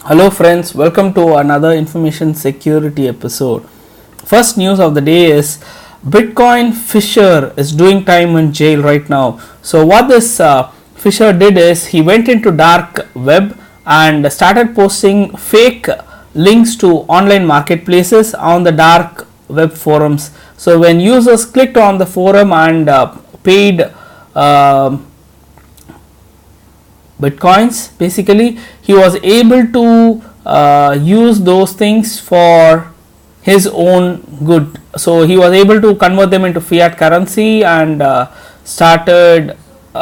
Hello friends, welcome to another information security episode. First news of the day is Bitcoin phisher is doing time in jail right now. So what this phisher did is he went into dark web and started posting fake links to online marketplaces on the dark web forums. So when users clicked on the forum and paid bitcoins, basically he was able to use those things for his own good. So he was able to convert them into fiat currency and started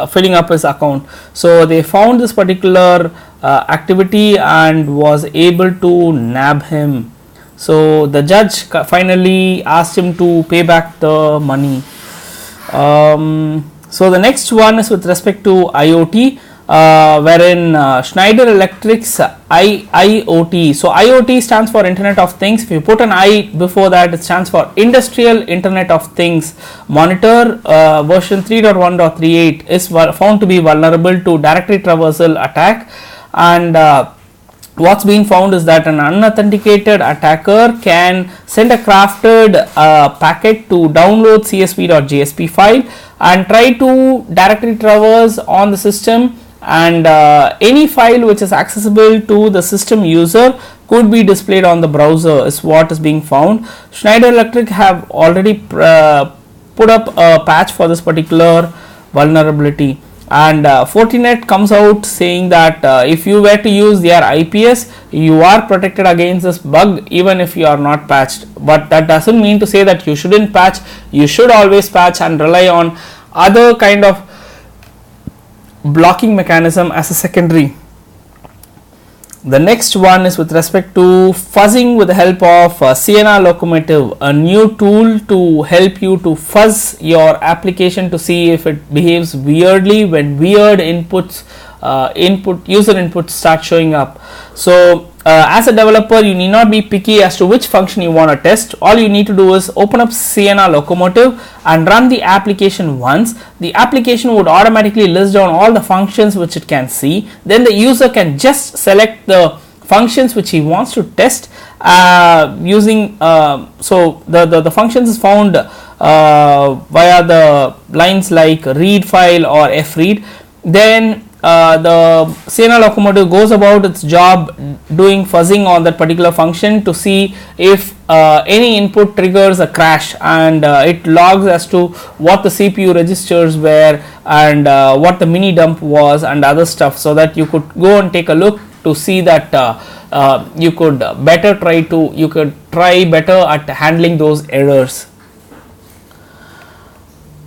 filling up his account. So they found this particular activity and was able to nab him. So the judge finally asked him to pay back the money. So the next one is with respect to IoT. Wherein Schneider Electric's IoT. So IoT stands for Internet of Things. If you put an I before that, it stands for Industrial Internet of Things. Monitor version 3.1.38 is found to be vulnerable to directory traversal attack, and what's been found is that an unauthenticated attacker can send a crafted packet to download csv.jsp file and try to directory traverse on the system, and any file which is accessible to the system user could be displayed on the browser is what is being found. Schneider Electric have already put up a patch for this particular vulnerability, and Fortinet comes out saying that if you were to use their IPS, you are protected against this bug even if you are not patched. But that doesn't mean to say that you shouldn't patch. You should always patch and rely on other kind of blocking mechanism as a secondary. The next one is with respect to fuzzing with the help of Sienna Locomotive, a new tool to help you to fuzz your application to see if it behaves weirdly when weird user inputs start showing up. So as a developer, you need not be picky as to which function you want to test. All you need to do is open up Sienna Locomotive and run the application once. The application would automatically list down all the functions which it can see. Then the user can just select the functions which he wants to test using so the functions is found via the lines like read file or fread. Then the Sienna Locomotive goes about its job doing fuzzing on that particular function to see if any input triggers a crash, and it logs as to what the CPU registers were and what the mini dump was and other stuff, so that you could go and take a look to see that you could try better at handling those errors.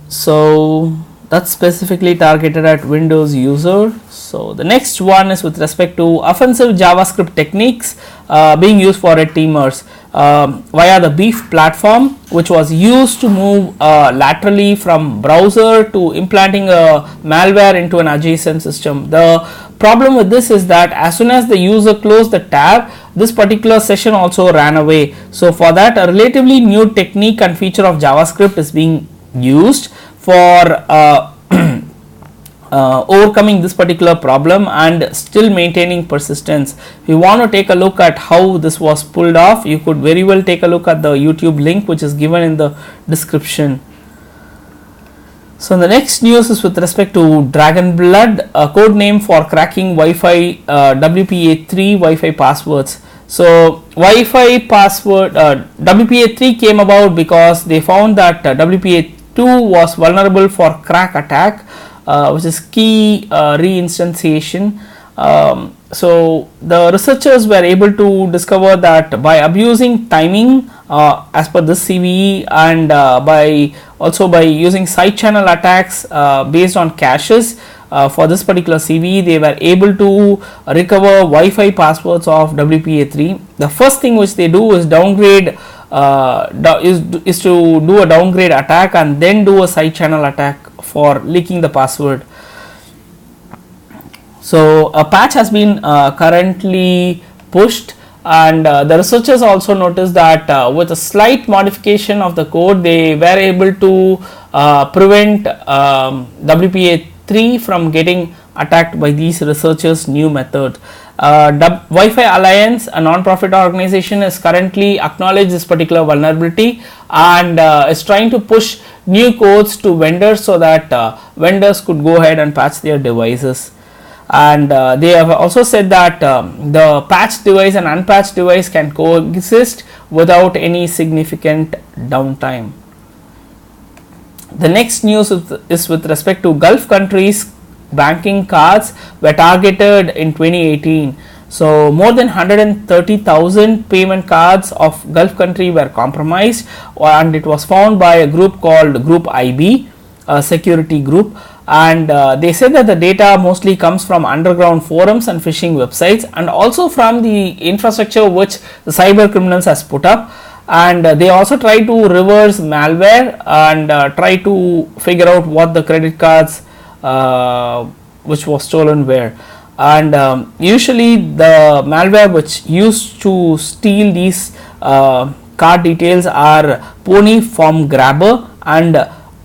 So that's specifically targeted at Windows user. So the next one is with respect to offensive JavaScript techniques being used for red teamers via the Beef platform, which was used to move laterally from browser to implanting a malware into an adjacent system. The problem with this is that as soon as the user closed the tab, this particular session also ran away. So for that, a relatively new technique and feature of JavaScript is being used for overcoming this particular problem and still maintaining persistence. If you want to take a look at how this was pulled off, you could very well take a look at the YouTube link which is given in the description. So the next news is with respect to DragonBlood, a code name for cracking Wi-Fi WPA3 Wi-Fi passwords. So Wi-Fi password WPA3 came about because they found that WPA2 was vulnerable for crack attack, which is key reinstantiation. So the researchers were able to discover that by abusing timing as per this CVE, and by using side channel attacks based on caches for this particular CVE, they were able to recover Wi-Fi passwords of WPA3. The first thing which they do is downgrade is to do a downgrade attack and then do a side channel attack for leaking the password. So a patch has been currently pushed, and the researchers also noticed that with a slight modification of the code, they were able to prevent WPA3 3 from getting attacked by these researchers' new method. Wi-Fi Alliance, a non-profit organization, is currently acknowledged this particular vulnerability and is trying to push new codes to vendors so that vendors could go ahead and patch their devices. And they have also said that the patched device and unpatched device can coexist without any significant downtime. The next news is with respect to Gulf countries. Banking cards were targeted in 2018. So more than 130,000 payment cards of Gulf country were compromised, and it was found by a group called Group IB, a security group. And they said that the data mostly comes from underground forums and phishing websites, and also from the infrastructure which the cyber criminals has put up. And they also try to reverse malware and try to figure out what the credit cards which was stolen were. And usually the malware which used to steal these card details are Pony Form Grabber and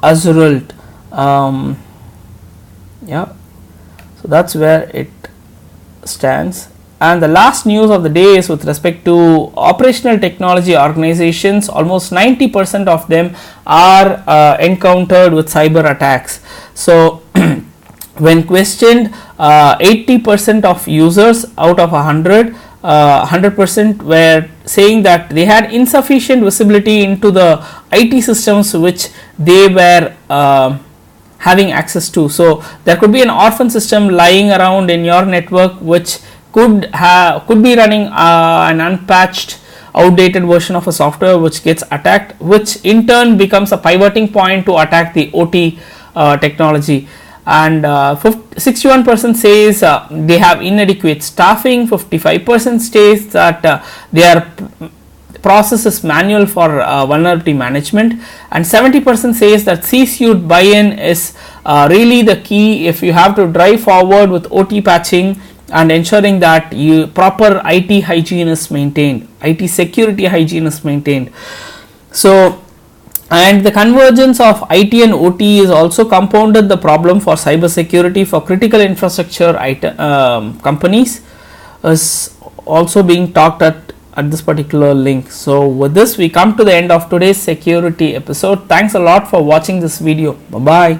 Azurult. Yeah, so that's where it stands. And the last news of the day is with respect to operational technology organizations. Almost 90% of them are encountered with cyber attacks. So when questioned, 80% of users out of 100% were saying that they had insufficient visibility into the IT systems which they were having access to. So there could be an orphan system lying around in your network which could be running an unpatched, outdated version of a software which gets attacked, which in turn becomes a pivoting point to attack the OT technology. And 61% says they have inadequate staffing, 55% says that their process is manual for vulnerability management, and 70% says that C-suite buy-in is really the key if you have to drive forward with OT patching and ensuring that proper IT hygiene is maintained, IT security hygiene is maintained. So, and the convergence of IT and OT is also compounded the problem for cyber security for critical infrastructure companies, is also being talked at this particular link. So with this we come to the end of today's security episode. Thanks a lot for watching this video. Bye bye.